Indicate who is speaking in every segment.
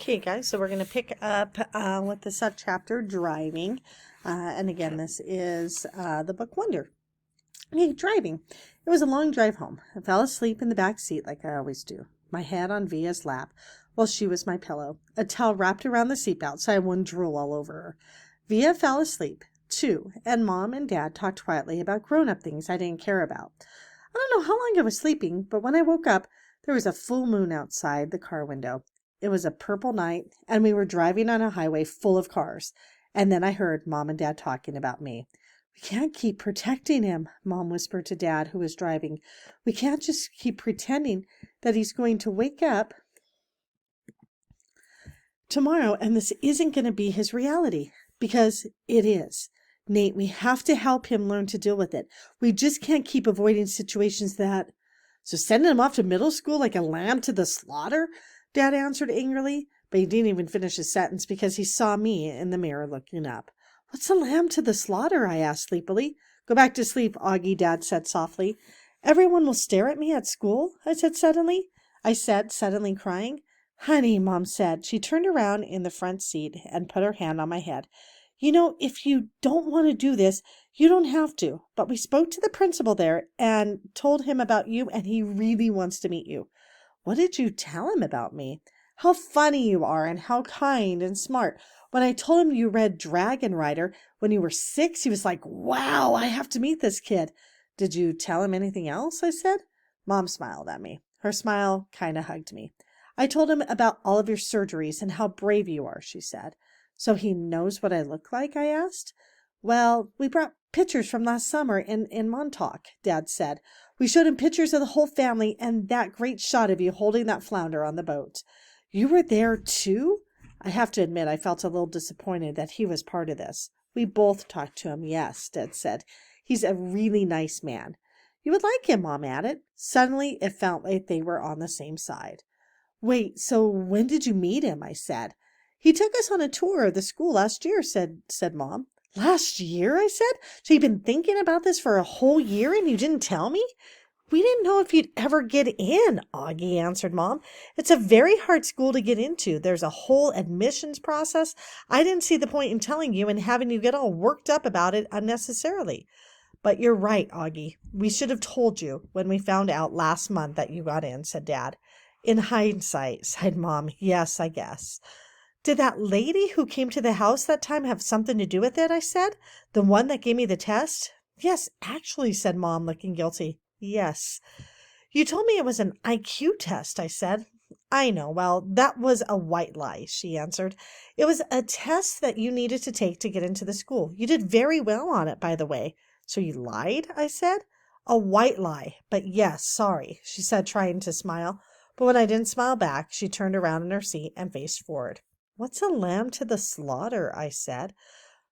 Speaker 1: Okay, guys, so we're going to pick up with the subchapter driving. And again, this is the book Wonder. Okay, driving. It was a long drive home. I fell asleep in the back seat like I always do, my head on Via's lap while she was my pillow, a towel wrapped around the seatbelt so I wouldn't drool all over her. Via fell asleep, too, and Mom and Dad talked quietly about grown-up things I didn't care about. I don't know how long I was sleeping, but when I woke up, there was a full moon outside the car window. It was a purple night, and we were driving on a highway full of cars. And then I heard Mom and Dad talking about me. We can't keep protecting him, Mom whispered to Dad, who was driving. We can't just keep pretending that he's going to wake up tomorrow and this isn't going to be his reality. Because it is. Nate, we have to help him learn to deal with it. We just can't keep avoiding situations that... So sending him off to middle school like a lamb to the slaughter? Dad answered angrily, but he didn't even finish his sentence because he saw me in the mirror looking up. What's a lamb to the slaughter? I asked sleepily. Go back to sleep, Augie, Dad said softly. Everyone will stare at me at school, I said suddenly, crying. Honey, Mom said. She turned around in the front seat and put her hand on my head. You know, if you don't want to do this, you don't have to. But we spoke to the principal there and told him about you, and he really wants to meet you. What did you tell him about me? How funny you are and how kind and smart. When I told him you read Dragon Rider when you were 6, he was like, wow, I have to meet this kid. Did you tell him anything else? I said. Mom smiled at me. Her smile kind of hugged me. I told him about all of your surgeries and how brave you are, she said. So he knows what I look like? I asked. Well, we brought pictures from last summer in Montauk, Dad said. We showed him pictures of the whole family and that great shot of you holding that flounder on the boat. You were there too? I have to admit I felt a little disappointed that he was part of this. We both talked to him, yes, Dad said. He's a really nice man. You would like him, Mom added. Suddenly it felt like they were on the same side. Wait, so when did you meet him? I said. He took us on a tour of the school last year, said Mom. Last year, I said? So you've been thinking about this for a whole year and you didn't tell me? We didn't know if you'd ever get in, Augie answered Mom. It's a very hard school to get into. There's a whole admissions process. I didn't see the point in telling you and having you get all worked up about it unnecessarily. But you're right, Augie. We should have told you when we found out last month that you got in, said Dad. In hindsight, sighed Mom. Yes, I guess. Did that lady who came to the house that time have something to do with it? I said. The one that gave me the test? Yes, actually, said Mom, looking guilty. Yes. You told me it was an IQ test, I said. I know. Well, that was a white lie, she answered. It was a test that you needed to take to get into the school. You did very well on it, by the way. So you lied? I said. A white lie. But yes, sorry, she said, trying to smile. But when I didn't smile back, she turned around in her seat and faced forward. What's a lamb to the slaughter? I said.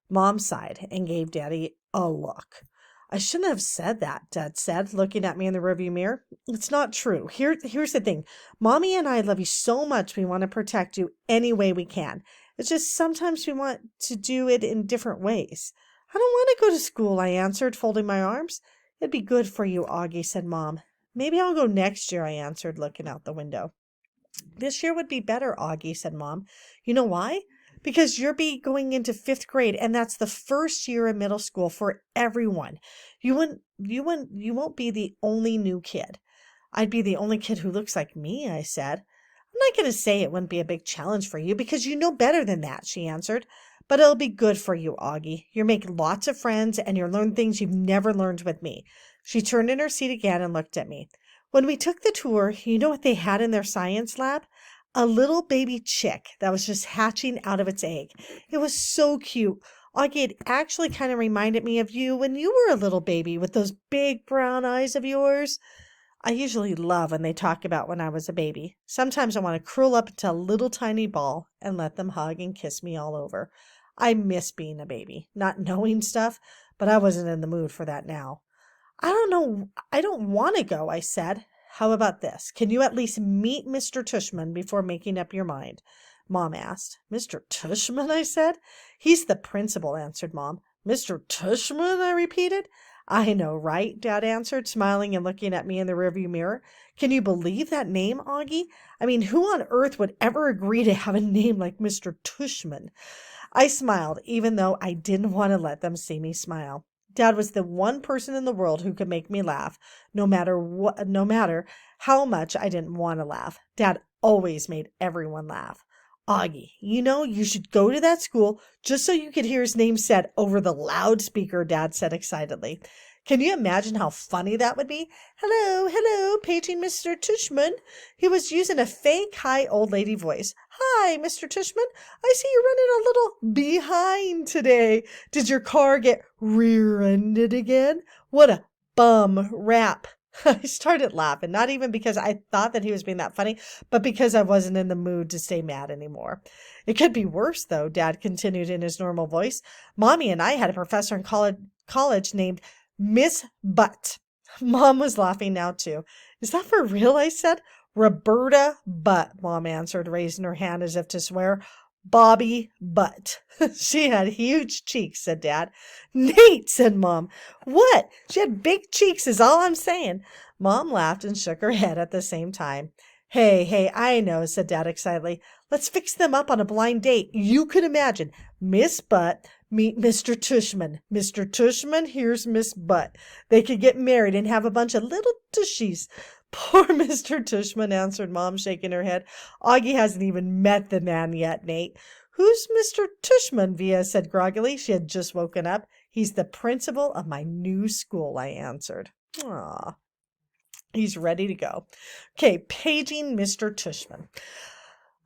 Speaker 1: Mom sighed and gave Daddy a look. I shouldn't have said that, Dad said, looking at me in the rearview mirror. It's not true. Here's the thing. Mommy and I love you so much we want to protect you any way we can. It's just sometimes we want to do it in different ways. I don't want to go to school, I answered, folding my arms. It'd be good for you, Augie, said Mom. Maybe I'll go next year, I answered, looking out the window. This year would be better, Augie, said Mom. You know why? Because you'll be going into 5th grade, and that's the first year in middle school for everyone. You won't be the only new kid. I'd be the only kid who looks like me, I said. I'm not going to say it wouldn't be a big challenge for you, because you know better than that, she answered. But it'll be good for you, Augie. You'll make lots of friends, and you'll learn things you've never learned with me. She turned in her seat again and looked at me. When we took the tour, you know what they had in their science lab? A little baby chick that was just hatching out of its egg. It was so cute. Augie, it actually kind of reminded me of you when you were a little baby with those big brown eyes of yours. I usually love when they talk about when I was a baby. Sometimes I want to curl up into a little tiny ball and let them hug and kiss me all over. I miss being a baby, not knowing stuff, but I wasn't in the mood for that now. I don't know. I don't want to go, I said. How about this? Can you at least meet Mr. Tushman before making up your mind? Mom asked. Mr. Tushman, I said. He's the principal, answered Mom. Mr. Tushman, I repeated. I know, right? Dad answered, smiling and looking at me in the rearview mirror. Can you believe that name, Augie? I mean, who on earth would ever agree to have a name like Mr. Tushman? I smiled, even though I didn't want to let them see me smile. Dad was the one person in the world who could make me laugh, no matter how much I didn't want to laugh. Dad always made everyone laugh. Augie, you should go to that school just so you could hear his name said over the loudspeaker, Dad said excitedly. Can you imagine how funny that would be? Hello, hello, paging Mr. Tushman. He was using a fake high old lady voice. Hi, Mr. Tushman. I see you're running a little behind today. Did your car get rear-ended again? What a bum rap. I started laughing, not even because I thought that he was being that funny, but because I wasn't in the mood to stay mad anymore. It could be worse, though, Dad continued in his normal voice. Mommy and I had a professor in college named Miss Butt. Mom was laughing now, too. Is that for real? I said. Roberta Butt, Mom answered, raising her hand as if to swear. Bobby Butt. She had huge cheeks, said Dad. Nate, said Mom. What? She had big cheeks is all I'm saying. Mom laughed and shook her head at the same time. Hey, I know, said Dad excitedly. Let's fix them up on a blind date. You could imagine Miss Butt meet Mr. Tushman. Mr. Tushman, here's Miss Butt. They could get married and have a bunch of little tushies. Poor Mr. Tushman, answered Mom, shaking her head. Augie hasn't even met the man yet, Nate. Who's Mr. Tushman? Via said groggily. She had just woken up. He's the principal of my new school, I answered. Aw. He's ready to go. Okay, paging Mr. Tushman.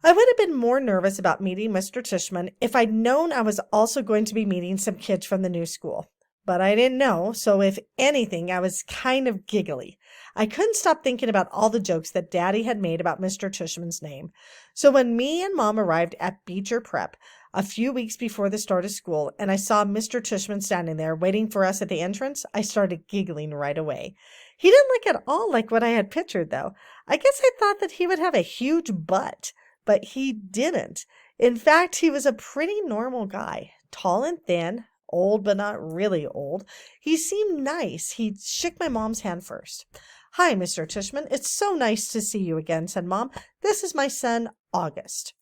Speaker 1: I would have been more nervous about meeting Mr. Tushman if I'd known I was also going to be meeting some kids from the new school. But I didn't know, so if anything, I was kind of giggly. I couldn't stop thinking about all the jokes that Daddy had made about Mr. Tushman's name. So when me and Mom arrived at Beecher Prep a few weeks before the start of school, and I saw Mr. Tushman standing there waiting for us at the entrance, I started giggling right away. He didn't look at all like what I had pictured, though. I guess I thought that he would have a huge butt, but he didn't. In fact, he was a pretty normal guy, tall and thin, old but not really old. He seemed nice. He shook my mom's hand first. Hi, Mr. Tushman. It's so nice to see you again, said Mom. This is my son, August.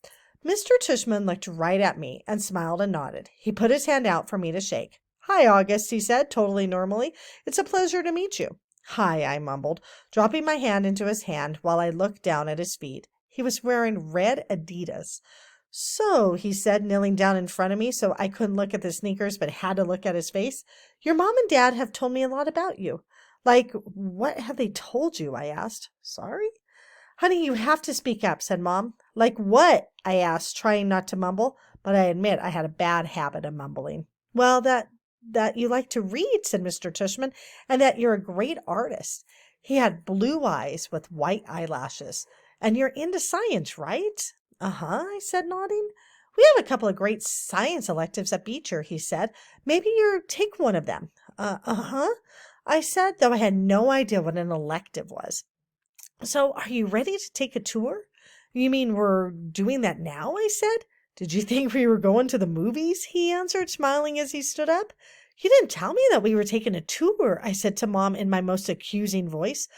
Speaker 1: Mr. Tushman looked right at me and smiled and nodded. He put his hand out for me to shake. Hi, August, he said, totally normally. It's a pleasure to meet you. Hi, I mumbled, dropping my hand into his hand while I looked down at his feet. He was wearing red Adidas. So, he said, kneeling down in front of me so I couldn't look at the sneakers but had to look at his face, your mom and dad have told me a lot about you. Like, what have they told you? I asked. Sorry? Honey, you have to speak up, said Mom. Like what? I asked, trying not to mumble, but I admit I had a bad habit of mumbling. Well, that you like to read, said Mr. Tushman, and that you're a great artist. He had blue eyes with white eyelashes. And you're into science, right? Uh-huh, I said, nodding. We have a couple of great science electives at Beecher, he said. Maybe you take one of them. Uh-huh, I said, though I had no idea what an elective was. So, are you ready to take a tour? You mean we're doing that now, I said. Did you think we were going to the movies? He answered, smiling as he stood up. You didn't tell me that we were taking a tour, I said to Mom in my most accusing voice.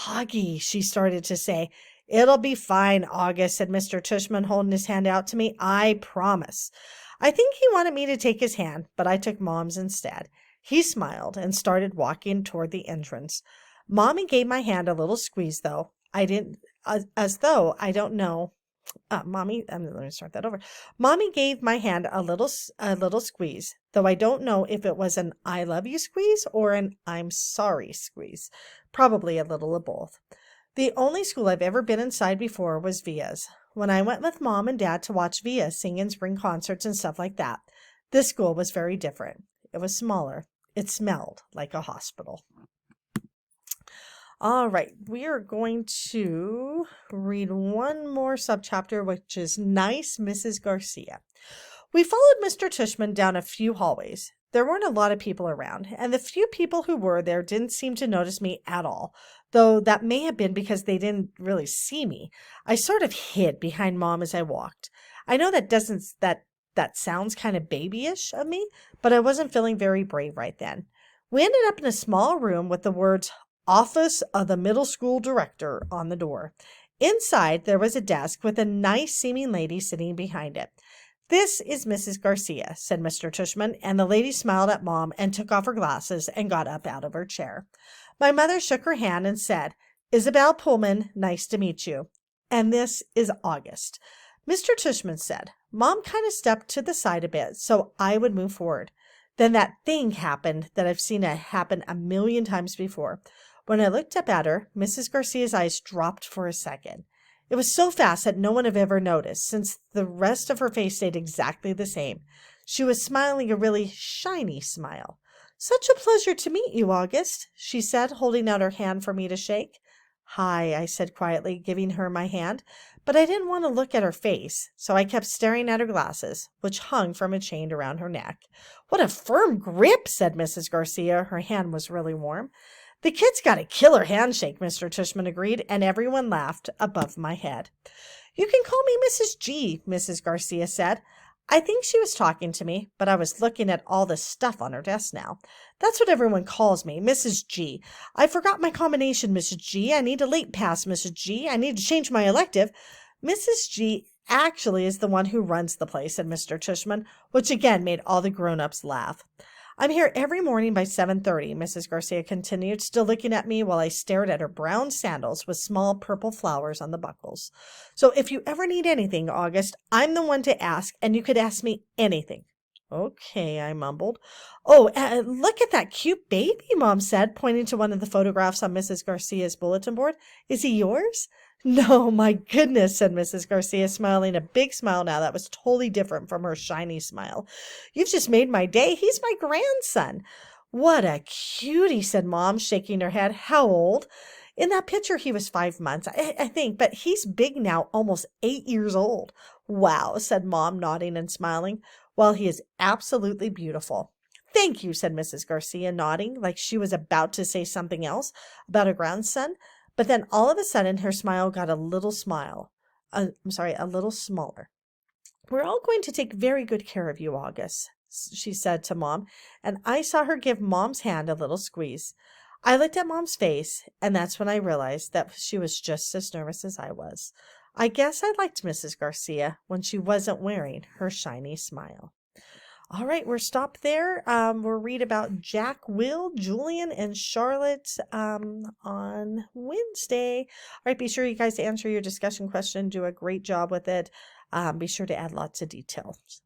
Speaker 1: Augie, she started to say. It'll be fine, August, said Mr. Tushman, holding his hand out to me. I promise. I think he wanted me to take his hand, but I took Mom's instead. He smiled and started walking toward the entrance. Mommy gave my hand a little squeeze, though. As though I don't know. Let me start that over. Mommy gave my hand a little squeeze, though I don't know if it was an I love you squeeze or an I'm sorry squeeze. Probably a little of both. The only school I've ever been inside before was Via's. When I went with Mom and Dad to watch Via sing in spring concerts and stuff like that, this school was very different. It was smaller. It smelled like a hospital. All right, we are going to read one more subchapter, which is Nice Mrs. Garcia. We followed Mr. Tushman down a few hallways. There weren't a lot of people around, and the few people who were there didn't seem to notice me at all, though that may have been because they didn't really see me. I sort of hid behind Mom as I walked. I know that sounds kind of babyish of me, but I wasn't feeling very brave right then. We ended up in a small room with the words Office of the Middle School Director on the door. Inside, there was a desk with a nice-seeming lady sitting behind it. "This is Mrs. Garcia," said Mr. Tushman, and the lady smiled at Mom and took off her glasses and got up out of her chair. My mother shook her hand and said, "Isabel Pullman, nice to meet you. And this is August." Mr. Tushman said. Mom kind of stepped to the side a bit so I would move forward. Then that thing happened that I've seen it happen a million times before. When I looked up at her, Mrs. Garcia's eyes dropped for a second. It was so fast that no one had ever noticed, since the rest of her face stayed exactly the same. She was smiling a really shiny smile. "Such a pleasure to meet you, August," she said, holding out her hand for me to shake. "Hi," I said quietly, giving her my hand, but I didn't want to look at her face, so I kept staring at her glasses, which hung from a chain around her neck. "What a firm grip," said Mrs. Garcia. Her hand was really warm. "The kid's got a killer handshake," Mr. Tushman agreed, and everyone laughed above my head. "You can call me Mrs. G," Mrs. Garcia said. I think she was talking to me, but I was looking at all the stuff on her desk now. "That's what everyone calls me, Mrs. G. I forgot my combination, Mrs. G. I need a late pass, Mrs. G. I need to change my elective." "Mrs. G actually is the one who runs the place," said Mr. Tushman, which again made all the grown-ups laugh. "I'm here every morning by 7:30, Mrs. Garcia continued, still looking at me while I stared at her brown sandals with small purple flowers on the buckles. "So if you ever need anything, August, I'm the one to ask, and you could ask me anything." "Okay," I mumbled. "Oh, look at that cute baby," Mom said, pointing to one of the photographs on Mrs. Garcia's bulletin board. "Is he yours?" "No, my goodness," said Mrs. Garcia, smiling a big smile now that was totally different from her shiny smile. "You've just made my day. He's my grandson." "What a cutie," said Mom, shaking her head. "How old?" "In that picture, he was 5 months, I think, but he's big now, almost 8 years old." "Wow," said Mom, nodding and smiling. "Well, he is absolutely beautiful." "Thank you," said Mrs. Garcia, nodding, like she was about to say something else about her grandson. But then all of a sudden, her smile got a little a little smaller. "We're all going to take very good care of you, August," she said to Mom, and I saw her give Mom's hand a little squeeze. I looked at Mom's face, and that's when I realized that she was just as nervous as I was. I guess I liked Mrs. Garcia when she wasn't wearing her shiny smile. All right, we're stopped there. We'll read about Jack, Will, Julian, and Charlotte on Wednesday. All right, be sure you guys answer your discussion question. Do a great job with it. Be sure to add lots of details.